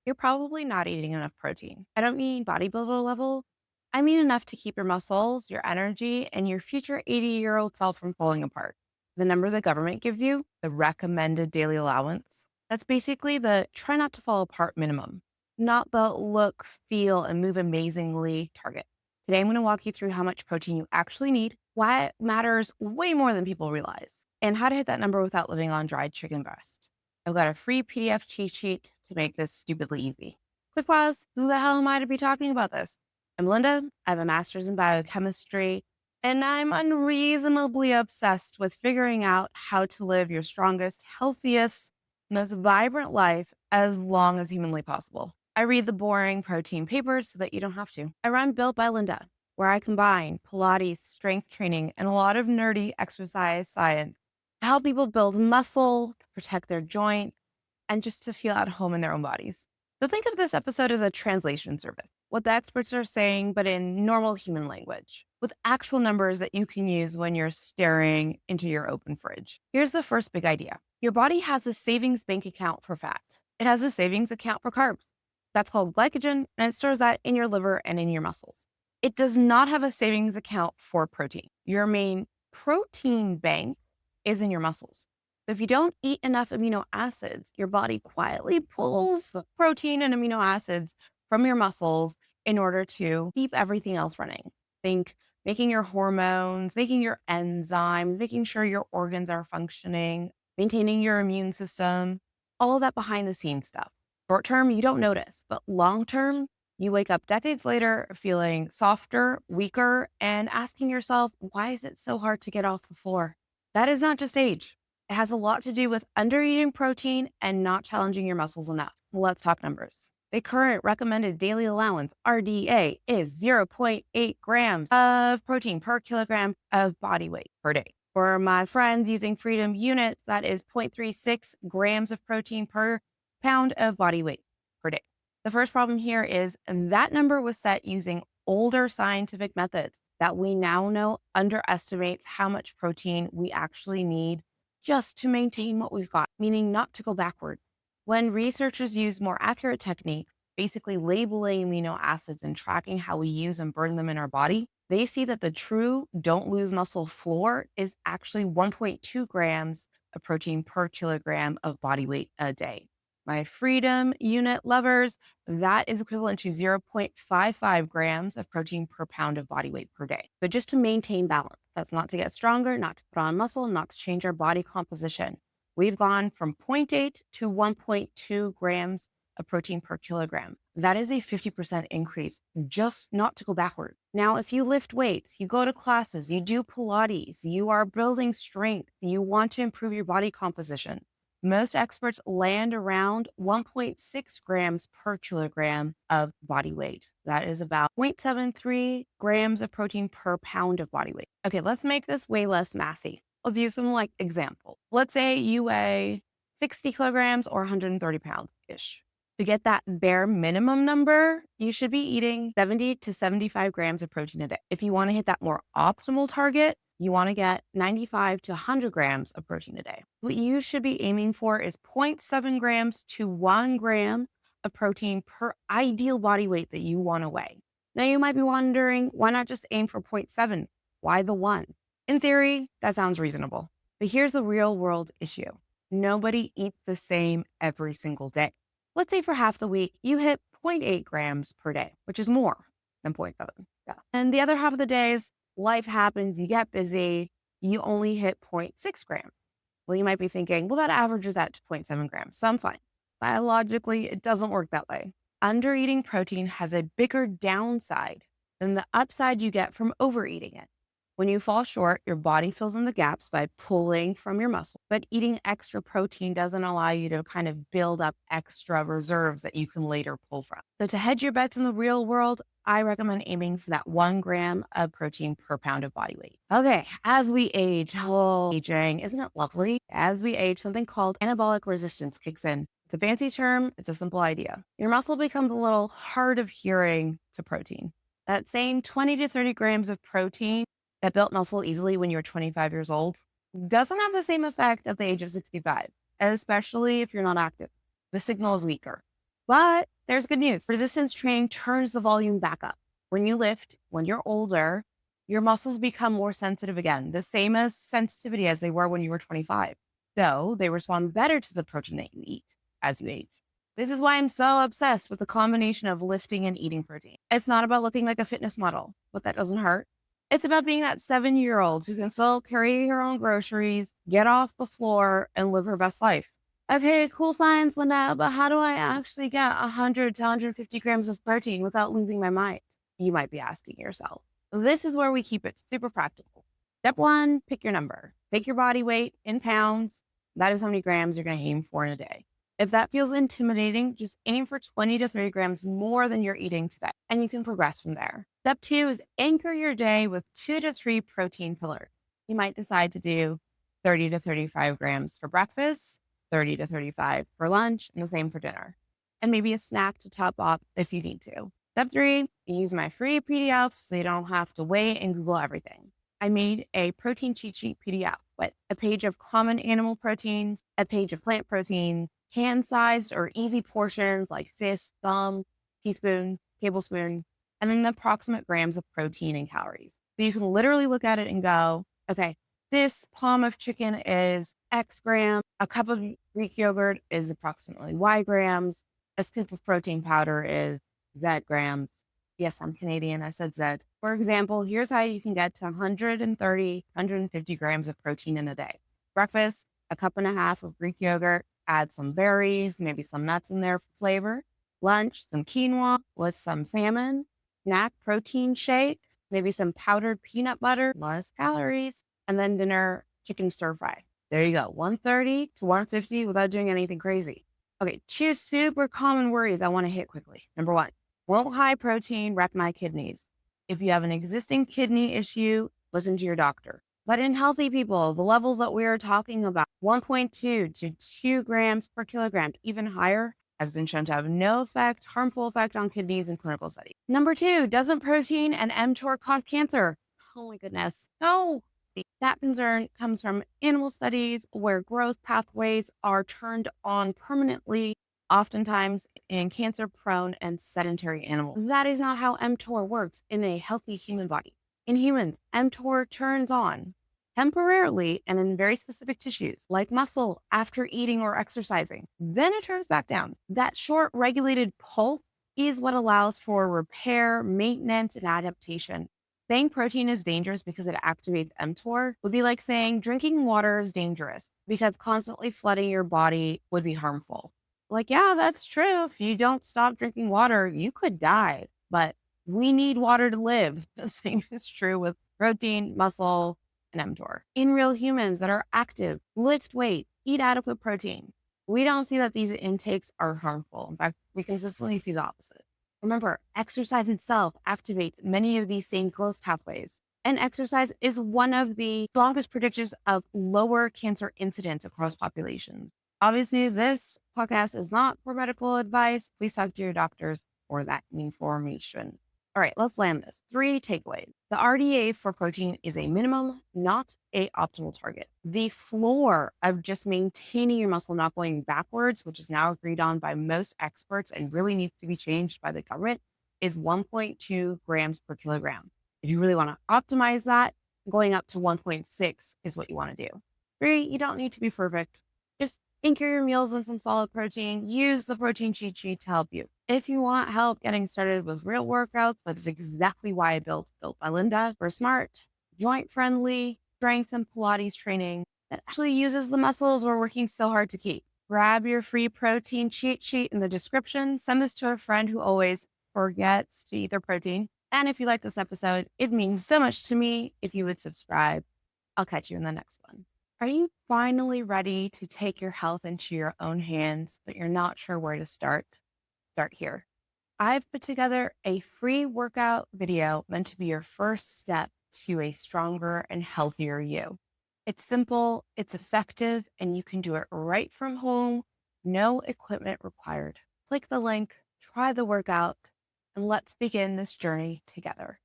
you're probably not eating enough protein. I don't mean bodybuilder level. I mean enough to keep your muscles, your energy, and your future 80-year-old self from falling apart. The number the government gives you, the recommended daily allowance, that's basically the try not to fall apart minimum, not the look, feel, and move amazingly target. Today, I'm going to walk you through how much protein you actually need, why it matters way more than people realize, and how to hit that number without living on dried chicken breast. I've got a free PDF cheat sheet to make this stupidly easy. Quick pause. Who the hell am I to be talking about this? I'm Linda. I have a master's in biochemistry, and I'm unreasonably obsessed with figuring out how to live your strongest, healthiest, most vibrant life as long as humanly possible. I read the boring protein papers so that you don't have to. I run Built by Linda, where I combine Pilates, strength training, and a lot of nerdy exercise science to help people build muscle, to protect their joints, and just to feel at home in their own bodies. So think of this episode as a translation service, what the experts are saying, but in normal human language, with actual numbers that you can use when you're staring into your open fridge. Here's the first big idea. Your body has a savings bank account for fat. It has a savings account for carbs. That's called glycogen, and it stores that in your liver and in your muscles. It does not have a savings account for protein. Your main protein bank is in your muscles. So if you don't eat enough amino acids, your body quietly pulls the protein and amino acids from your muscles in order to keep everything else running. Think making your hormones, making your enzymes, making sure your organs are functioning, maintaining your immune system, all of that behind the scenes stuff. Short term, you don't notice, but long term, you wake up decades later feeling softer, weaker, and asking yourself, why is it so hard to get off the floor? That is not just age. It has a lot to do with undereating protein and not challenging your muscles enough. Let's talk numbers. The current recommended daily allowance, RDA, is zero point 0.8 grams of protein per kilogram of body weight per day. For my friends using Freedom units, that is 0.36 grams of protein per pound of body weight per day. The first problem here is that number was set using older scientific methods that we now know underestimates how much protein we actually need just to maintain what we've got, meaning not to go backward. When researchers use more accurate techniques, basically labeling amino acids and tracking how we use and burn them in our body, they see that the true don't lose muscle floor is actually 1.2 grams of protein per kilogram of body weight a day. My Freedom unit lovers, that is equivalent to 0.55 grams of protein per pound of body weight per day. So just to maintain balance, that's not to get stronger, not to put on muscle, not to change our body composition. We've gone from zero point 0.8 to 1.2 grams of protein per kilogram. That is a 50% increase, just not to go backward. Now, if you lift weights, you go to classes, you do Pilates, you are building strength, you want to improve your body composition, most experts land around 1.6 grams per kilogram of body weight. That is about 0.73 grams of protein per pound of body weight. Okay, let's make this way less mathy. Let's use some example. Let's say you weigh 60 kilograms or 130 pounds ish. To get that bare minimum number, you should be eating 70 to 75 grams of protein a day. If you want to hit that more optimal target, you want to get 95 to 100 grams of protein a day. What you should be aiming for is 0.7 grams to 1 gram of protein per ideal body weight that you want to weigh. Now, you might be wondering, why not just aim for 0.7? Why the 1? In theory, that sounds reasonable. But here's the real world issue. Nobody eats the same every single day. Let's say for half the week, you hit 0.8 grams per day, which is more than 0.7. Yeah. And the other half of the days, life happens, you get busy, you only hit 0.6 grams. Well, you might be thinking, well, that averages out to zero point 0.7 grams, so I'm fine. Biologically, it doesn't work that way. Undereating protein has a bigger downside than the upside you get from overeating it. When you fall short, your body fills in the gaps by pulling from your muscle, but eating extra protein doesn't allow you to kind of build up extra reserves that you can later pull from. So to hedge your bets in the real world, I recommend aiming for that 1 gram of protein per pound of body weight. Okay, as we age, aging, isn't it lovely? As we age, something called anabolic resistance kicks in. It's a fancy term, it's a simple idea. Your muscle becomes a little hard of hearing to protein. That same 20 to 30 grams of protein that built muscle easily when you're 25 years old doesn't have the same effect at the age of 65, especially if you're not active. The signal is weaker. But there's good news. Resistance training turns the volume back up. When you lift, when you're older, your muscles become more sensitive again, the same as sensitivity as they were when you were 25. So they respond better to the protein that you eat as you age. This is why I'm so obsessed with the combination of lifting and eating protein. It's not about looking like a fitness model, but that doesn't hurt. It's about being that 7-year old who can still carry her own groceries, get off the floor, and live her best life. Okay, cool science, Linda, but how do I actually get 100 to 150 grams of protein without losing my mind? You might be asking yourself. This is where we keep it super practical. Step one, pick your number. Pick your body weight in pounds. That is how many grams you're going to aim for in a day. If that feels intimidating, just aim for 20 to 30 grams more than you're eating today, and you can progress from there. Step two is anchor your day with 2 to 3 protein pillars. You might decide to do 30 to 35 grams for breakfast, 30 to 35 for lunch, and the same for dinner, and maybe a snack to top up if you need to. Step three, use my free PDF so you don't have to wait and Google everything. I made a protein cheat sheet PDF with a page of common animal proteins, a page of plant proteins, hand-sized or easy portions like fist, thumb, teaspoon, tablespoon, and then the approximate grams of protein and calories. So you can literally look at it and go, okay, this palm of chicken is X gram, a cup of Greek yogurt is approximately Y grams, a scoop of protein powder is Z grams. Yes, I'm Canadian. I said Z. For example, here's how you can get to 130, 150 grams of protein in a day. Breakfast, a cup and a half of Greek yogurt, add some berries, maybe some nuts in there for flavor. Lunch, some quinoa with some salmon. Snack, protein shake, maybe some powdered peanut butter, less calories. And then dinner, chicken stir fry. There you go, 130 to 150 without doing anything crazy. Okay, 2 super common worries I want to hit quickly. Number one, won't high protein wreck my kidneys? If you have an existing kidney issue, listen to your doctor. But in healthy people, the levels that we are talking about, 1.2 to 2 grams per kilogram, even higher, has been shown to have no harmful effect on kidneys in clinical studies. Number two, doesn't protein and mTOR cause cancer? Oh my goodness. No. That concern comes from animal studies where growth pathways are turned on permanently, oftentimes in cancer prone and sedentary animals. That is not how mTOR works in a healthy human body. In humans, mTOR turns on temporarily and in very specific tissues like muscle after eating or exercising. Then it turns back down. That short regulated pulse is what allows for repair, maintenance, and adaptation. Saying protein is dangerous because it activates mTOR would be like saying drinking water is dangerous because constantly flooding your body would be harmful. Like, yeah, that's true. If you don't stop drinking water, you could die, but we need water to live. The same is true with protein, muscle, and mTOR. In real humans that are active, lift weight, eat adequate protein, we don't see that these intakes are harmful. In fact, we consistently see the opposite. Remember, exercise itself activates many of these same growth pathways. And exercise is one of the strongest predictors of lower cancer incidence across populations. Obviously, this podcast is not for medical advice. Please talk to your doctors for that information. All right, let's land this. 3 takeaways. The RDA for protein is a minimum, not a optimal target. The floor of just maintaining your muscle not going backwards, which is now agreed on by most experts and really needs to be changed by the government, is 1.2 grams per kilogram. If you really want to optimize that, going up to 1.6 is what you want to do. 3, you don't need to be perfect. Just anchor your meals in some solid protein. Use the protein cheat sheet to help you. If you want help getting started with real workouts, that is exactly why I built by Linda for smart, joint-friendly strength and Pilates training that actually uses the muscles we're working so hard to keep. Grab your free protein cheat sheet in the description. Send this to a friend who always forgets to eat their protein. And if you like this episode, it means so much to me if you would subscribe. I'll catch you in the next one. Are you finally ready to take your health into your own hands, but you're not sure where to start? Start here. I've put together a free workout video meant to be your first step to a stronger and healthier you. It's simple, it's effective, and you can do it right from home. No equipment required. Click the link, try the workout, and let's begin this journey together.